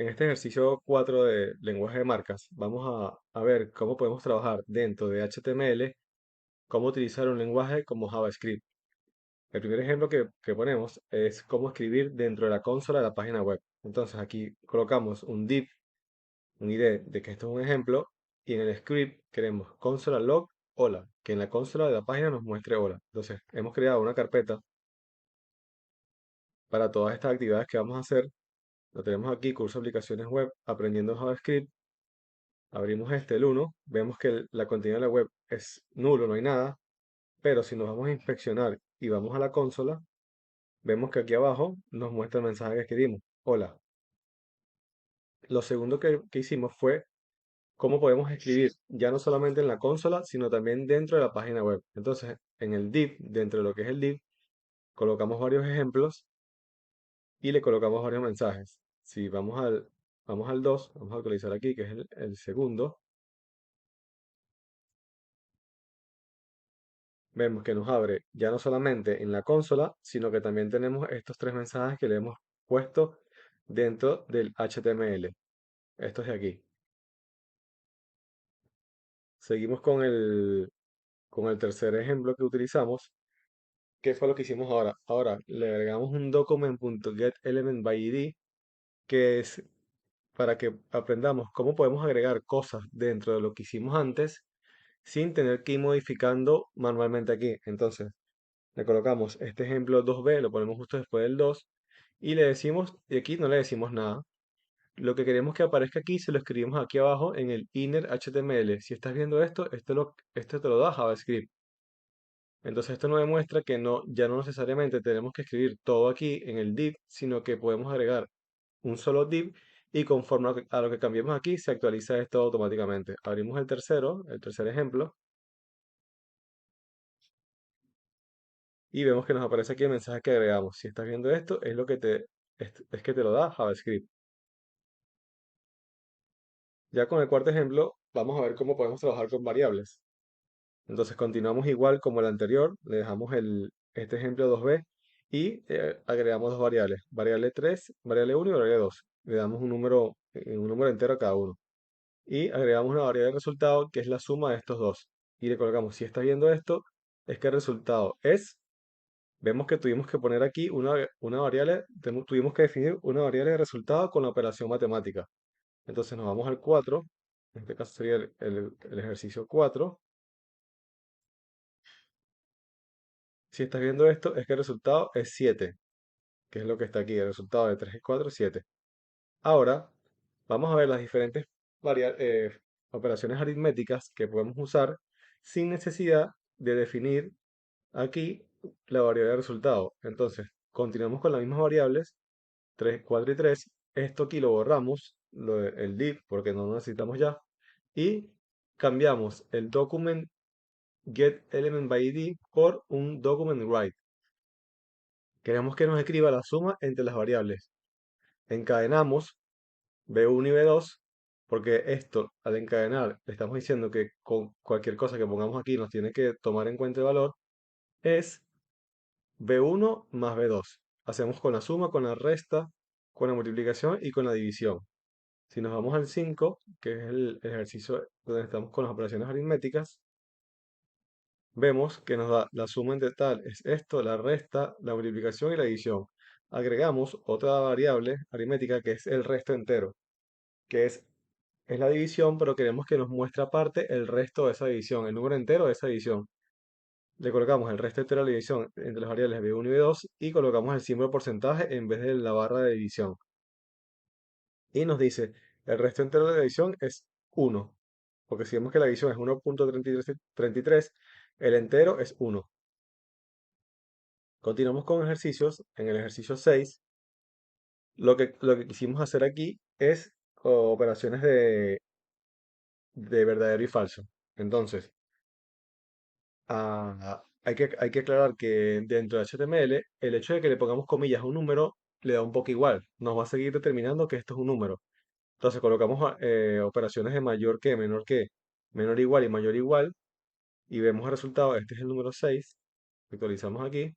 En este ejercicio 4 de lenguaje de marcas, vamos a ver cómo podemos trabajar dentro de HTML, cómo utilizar un lenguaje como JavaScript. El primer ejemplo que ponemos es cómo escribir dentro de la consola de la página web. Entonces aquí colocamos un div, un ID de que esto es un ejemplo, y en el script queremos console log hola, que en la consola de la página nos muestre hola. Entonces hemos creado una carpeta para todas estas actividades que vamos a hacer. Lo tenemos aquí, curso de aplicaciones web, aprendiendo JavaScript. Abrimos el 1, vemos que la contenido de la web es nulo, no hay nada, pero si nos vamos a inspeccionar y vamos a la consola, vemos que aquí abajo nos muestra el mensaje que escribimos, hola. Lo segundo que hicimos fue cómo podemos escribir ya no solamente en la consola, sino también dentro de la página web. Entonces, en el div, dentro de lo que es el div, colocamos varios ejemplos y le colocamos varios mensajes. Si vamos al 2, vamos a actualizar aquí, que es el segundo. Vemos que nos abre ya no solamente en la consola, sino que también tenemos estos tres mensajes que le hemos puesto dentro del HTML. Estos de aquí. Seguimos con el tercer ejemplo que utilizamos. ¿Qué fue lo que hicimos ahora? Ahora le agregamos un document.getElementById, que es para que aprendamos cómo podemos agregar cosas dentro de lo que hicimos antes sin tener que ir modificando manualmente aquí. Entonces, le colocamos este ejemplo 2b, lo ponemos justo después del 2 y le decimos, y aquí no le decimos nada. Lo que queremos que aparezca aquí se lo escribimos aquí abajo en el inner HTML. Si estás viendo esto, esto te lo da JavaScript. Entonces esto nos demuestra que ya no necesariamente tenemos que escribir todo aquí en el div, sino que podemos agregar un solo div y conforme a lo que cambiemos aquí se actualiza esto automáticamente. Abrimos el tercer ejemplo, y vemos que nos aparece aquí el mensaje que agregamos. Si estás viendo esto, es que te lo da JavaScript. Ya con el cuarto ejemplo, vamos a ver cómo podemos trabajar con variables. Entonces continuamos igual como el anterior, le dejamos este ejemplo 2b y agregamos dos variables, variable 3, variable 1 y variable 2. Le damos un número entero a cada uno. Y agregamos una variable de resultado que es la suma de estos dos. Y le colocamos, si estás viendo esto, es que el resultado vemos que tuvimos que poner aquí una variable, tuvimos que definir una variable de resultado con la operación matemática. Entonces nos vamos al 4, en este caso sería el ejercicio 4. Si estás viendo esto, es que el resultado es 7, que es lo que está aquí, el resultado de 3 y 4 es 7. Ahora, vamos a ver las diferentes operaciones aritméticas que podemos usar sin necesidad de definir aquí la variable de resultado. Entonces, continuamos con las mismas variables, 3, 4 y 3. Esto aquí lo borramos, el div, porque no lo necesitamos ya. Y cambiamos el document getElementById por un document write. Queremos que nos escriba la suma entre las variables. Encadenamos B1 y B2, porque esto, al encadenar, le estamos diciendo que con cualquier cosa que pongamos aquí nos tiene que tomar en cuenta el valor, es B1 más B2. Hacemos con la suma, con la resta, con la multiplicación y con la división. Si nos vamos al 5, que es el ejercicio donde estamos con las operaciones aritméticas, vemos que nos da la suma en total, es esto, la resta, la multiplicación y la división. Agregamos otra variable aritmética que es el resto entero, que es la división, pero queremos que nos muestre aparte el resto de esa división, el número entero de esa división. Le colocamos el resto entero de la división entre las variables B1 y B2 y colocamos el símbolo porcentaje en vez de la barra de división. Y nos dice, el resto entero de la división es 1, porque si vemos que la división es 1.33, el entero es 1. Continuamos con ejercicios. En el ejercicio 6, lo que quisimos hacer aquí es operaciones de verdadero y falso. Entonces, hay que aclarar que dentro de HTML, el hecho de que le pongamos comillas a un número le da un poco igual. Nos va a seguir determinando que esto es un número. Entonces colocamos operaciones de mayor que, menor igual y mayor igual, y vemos el resultado. Este es el número 6. Actualizamos aquí.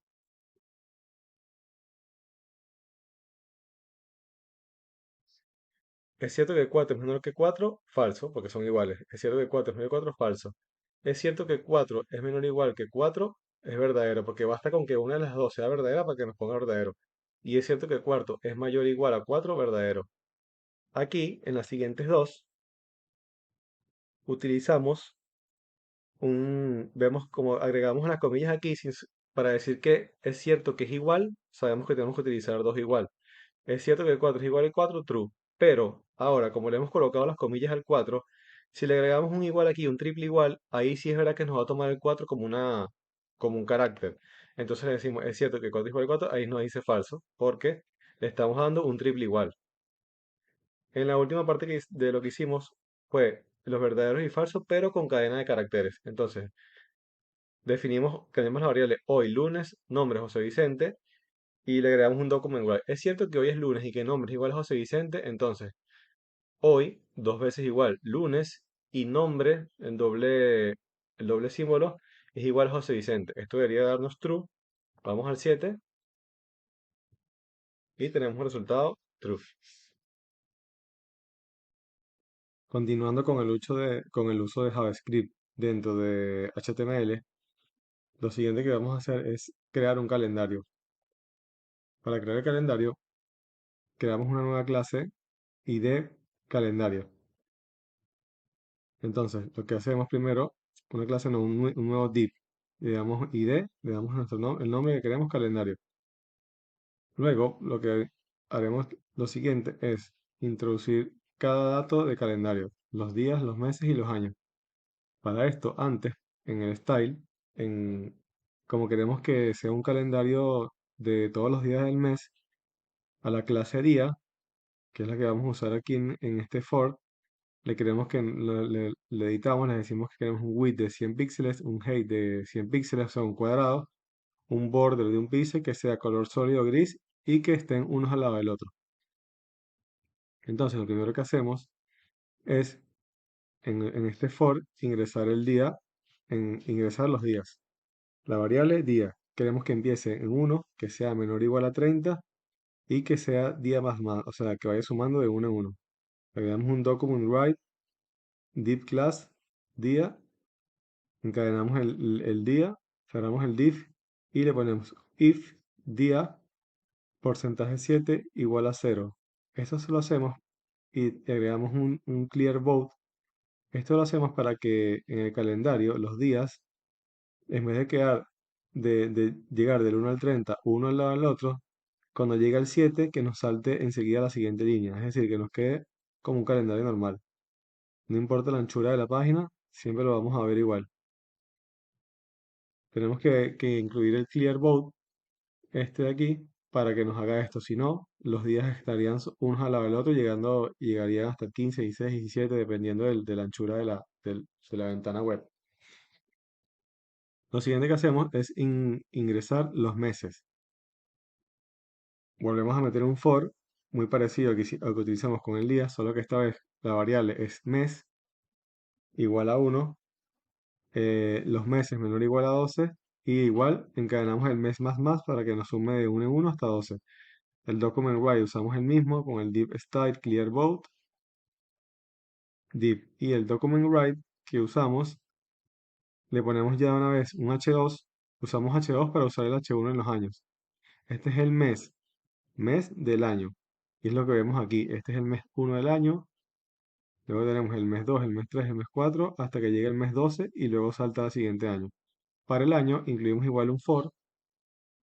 Es cierto que 4 es menor que 4, falso, porque son iguales. Es cierto que 4 es menor que 4, falso. Es cierto que 4 es menor o igual que 4, es verdadero, porque basta con que una de las dos sea verdadera para que nos ponga verdadero. Y es cierto que 4 es mayor o igual a 4, verdadero. Aquí, en las siguientes dos, utilizamos vemos como agregamos unas comillas aquí para decir que es cierto que es igual, sabemos que tenemos que utilizar dos igual. Es cierto que el 4 es igual al 4, true. Pero ahora, como le hemos colocado las comillas al 4, si le agregamos un igual aquí, un triple igual, ahí sí es verdad que nos va a tomar el 4 como un carácter. Entonces le decimos, es cierto que 4 es igual al 4, ahí nos dice falso, porque le estamos dando un triple igual. En la última parte de lo que hicimos fue los verdaderos y falsos, pero con cadena de caracteres. Entonces, tenemos la variable hoy, lunes, nombre José Vicente, y le agregamos un document igual. Es cierto que hoy es lunes y que nombre es igual a José Vicente, entonces hoy, dos veces igual, lunes, y nombre, el doble símbolo, es igual a José Vicente. Esto debería darnos true. Vamos al 7 y tenemos un resultado true. Continuando con el uso de JavaScript dentro de HTML, lo siguiente que vamos a hacer es crear un calendario. Para crear el calendario, creamos una nueva clase ID calendario. Entonces, lo que hacemos primero, una clase, no, un nuevo div. Le damos ID, le damos el nombre que queremos, calendario. Luego, lo que haremos lo siguiente es introducir cada dato de calendario, los días, los meses y los años. Para esto, antes, en el style, en, como queremos que sea un calendario de todos los días del mes, a la clase día, que es la que vamos a usar aquí en este for, le queremos que le editamos, le decimos que queremos un width de 100 píxeles, un height de 100 píxeles, o sea, un cuadrado, un border de un píxel que sea color sólido gris y que estén unos al lado del otro. Entonces, lo primero que hacemos es en este for ingresar el día, ingresar los días. La variable día, queremos que empiece en 1, que sea menor o igual a 30 y que sea día más, o sea, que vaya sumando de 1 en 1. Le damos un document write div class día, encadenamos el día, cerramos el div y le ponemos if día porcentaje 7 igual a 0. Esto se lo hacemos y agregamos un clear vote. Esto lo hacemos para que en el calendario los días, en vez de quedar de llegar del 1 al 30, uno al lado del otro, cuando llegue al 7, que nos salte enseguida a la siguiente línea. Es decir, que nos quede como un calendario normal. No importa la anchura de la página, siempre lo vamos a ver igual. Tenemos que incluir el clear vote, este de aquí, para que nos haga esto. Si no, los días estarían unos al lado del otro, llegarían hasta el 15, 16, 17, dependiendo de la anchura de la ventana web. Lo siguiente que hacemos es ingresar los meses. Volvemos a meter un for muy parecido al que utilizamos con el día, solo que esta vez la variable es mes igual a 1, los meses menor o igual a 12, y igual encadenamos el mes más para que nos sume de 1 en 1 hasta 12. El document write usamos el mismo con el div style clear vote div, y el document write que usamos le ponemos ya una vez un h2. Usamos h2 para usar el h1 en los años. Este es el mes del año, y es lo que vemos aquí. Este es el mes 1 del año, luego tenemos el mes 2, el mes 3, el mes 4, hasta que llegue el mes 12 y luego salta al siguiente año. Para el año incluimos igual un for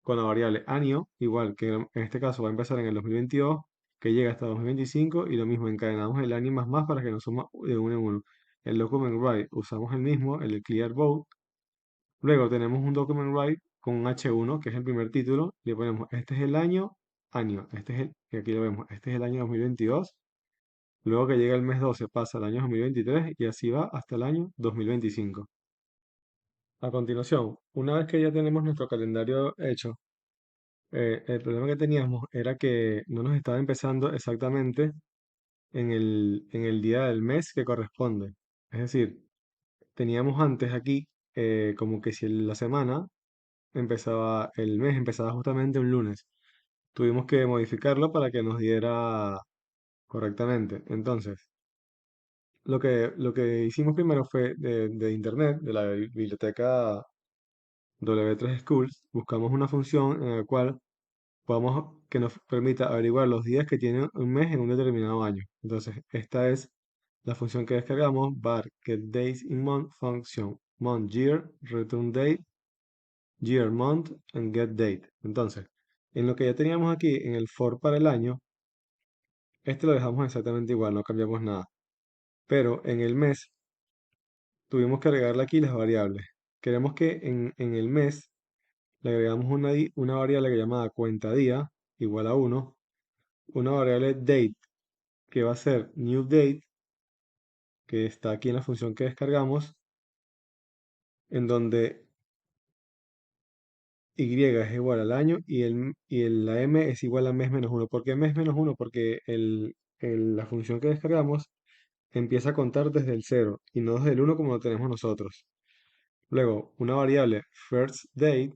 con la variable año, igual que en este caso va a empezar en el 2022, que llega hasta 2025, y lo mismo, encadenamos el año más para que nos suma de uno en uno. El document write usamos el mismo, el clear vote. Luego tenemos un document write con un H1, que es el primer título, le ponemos este es el año, que aquí lo vemos, este es el año 2022. Luego que llega el mes 12 pasa al año 2023 y así va hasta el año 2025. A continuación, una vez que ya tenemos nuestro calendario hecho, el problema que teníamos era que no nos estaba empezando exactamente en el día del mes que corresponde. Es decir, teníamos antes aquí como que si la semana el mes empezaba justamente un lunes. Tuvimos que modificarlo para que nos diera correctamente. Entonces, lo que hicimos primero fue de internet, de la biblioteca W3 Schools, buscamos una función en la cual podamos que nos permita averiguar los días que tiene un mes en un determinado año. Entonces, esta es la función que descargamos, var get days in month function, month year, return date, year month, and get date. Entonces, en lo que ya teníamos aquí en el for para el año, este lo dejamos exactamente igual, no cambiamos nada. Pero en el mes tuvimos que agregarle aquí las variables. Queremos que en el mes le agregamos una variable que llamada cuenta día, igual a uno, una variable date que va a ser new date, que está aquí en la función que descargamos, en donde y es igual al año la m es igual a mes menos uno. ¿Por qué mes menos uno? Porque la función que descargamos empieza a contar desde el cero y no desde el uno como lo tenemos nosotros. Luego, una variable first date,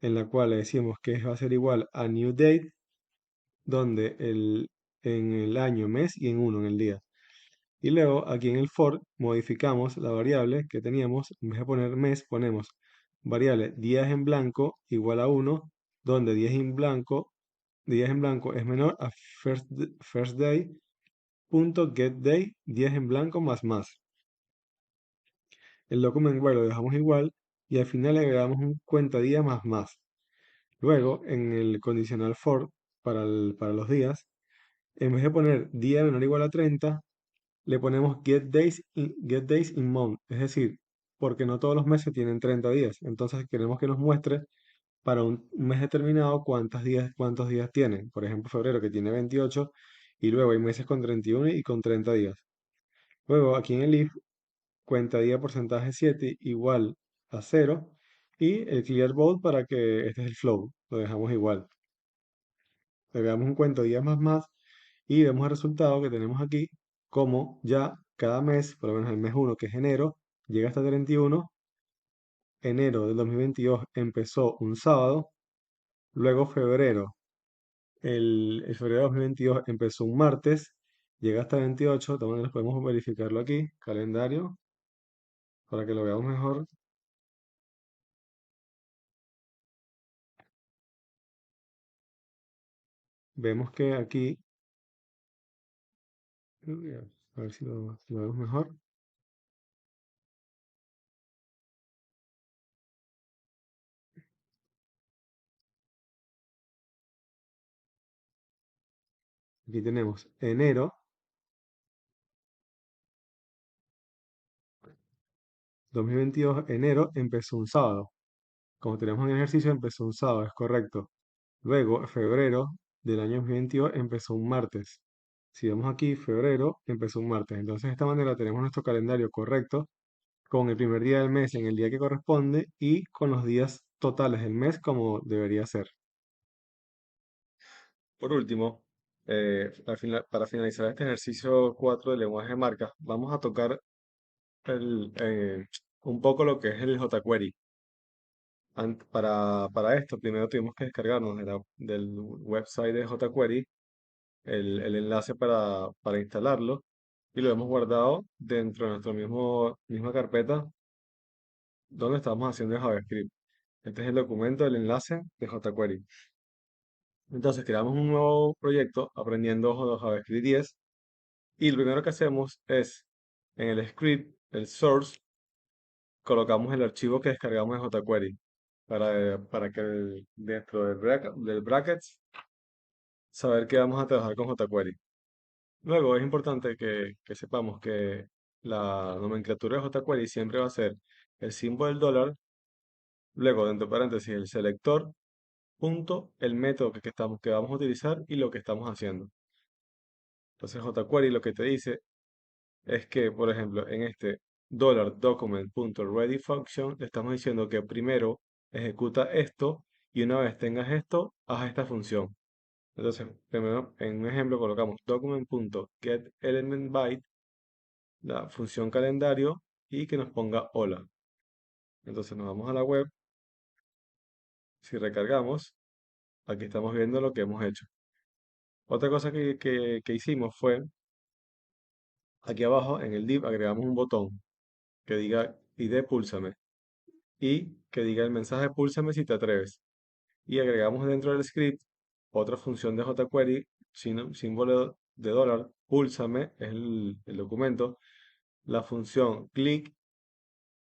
en la cual le decimos que va a ser igual a new date, donde en el año, mes y en uno, en el día. Y luego aquí en el for modificamos la variable que teníamos, en vez de poner mes, ponemos variable días en blanco igual a uno, donde días en blanco es menor a first day, punto get day, días en blanco más más. El document where lo dejamos igual y al final le agregamos un cuenta día más más. Luego, en el condicional for para los días, en vez de poner día menor o igual a 30, le ponemos get days in month, es decir, porque no todos los meses tienen 30 días. Entonces queremos que nos muestre para un mes determinado cuántos días tienen. Por ejemplo, febrero que tiene 28 y luego hay meses con 31 y con 30 días. Luego aquí en el if, cuenta día porcentaje 7 igual a cero y el clear bold para que este es el flow, lo dejamos igual. Le damos un cuento día más más y vemos el resultado que tenemos aquí, como ya cada mes, por lo menos el mes uno que es enero, llega hasta 31, enero del 2022 empezó un sábado, luego febrero, el febrero de 2022 empezó un martes, llega hasta 28, también podemos verificarlo aquí, calendario, para que lo veamos mejor. Vemos que aquí, a ver si lo vemos mejor, aquí tenemos enero 2022, enero empezó un sábado. Como tenemos un ejercicio, empezó un sábado, es correcto. Luego, febrero del año 2022 empezó un martes. Si vemos aquí, febrero empezó un martes. Entonces, de esta manera tenemos nuestro calendario correcto con el primer día del mes en el día que corresponde y con los días totales del mes como debería ser. Por último, para finalizar este ejercicio 4 de lenguaje de marcas, vamos a tocar un poco lo que es el jQuery. Para esto, primero tuvimos que descargarnos del website de jQuery el enlace para instalarlo y lo hemos guardado dentro de nuestra misma carpeta donde estamos haciendo el JavaScript. Este es el documento del enlace de jQuery. Entonces creamos un nuevo proyecto aprendiendo JavaScript 10 y lo primero que hacemos es en el script, el source, colocamos el archivo que descargamos de jQuery para que dentro del brackets saber que vamos a trabajar con jQuery. Luego es importante que sepamos que la nomenclatura de jQuery siempre va a ser el símbolo del dólar, luego dentro de paréntesis el selector, punto, el método que vamos a utilizar y lo que estamos haciendo. Entonces jQuery lo que te dice es que, por ejemplo, en este $document.ready function le estamos diciendo que primero ejecuta esto y una vez tengas esto, haz esta función. Entonces, primero en un ejemplo colocamos document.getElementByte, la función calendario y que nos ponga hola. Entonces nos vamos a la web, si recargamos, aquí estamos viendo lo que hemos hecho. Otra cosa que hicimos fue, aquí abajo en el div agregamos un botón que diga ID púlsame y que diga el mensaje púlsame si te atreves. Y agregamos dentro del script otra función de jQuery, símbolo de dólar, púlsame, es el documento, la función click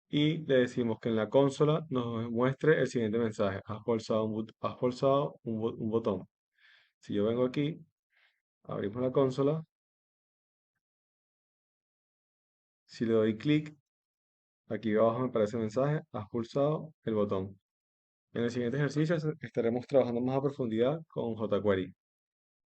y le decimos que en la consola nos muestre el siguiente mensaje. Has pulsado un botón. Si yo vengo aquí, abrimos la consola, si le doy clic, aquí abajo me aparece el mensaje, has pulsado el botón. En el siguiente ejercicio estaremos trabajando más a profundidad con jQuery.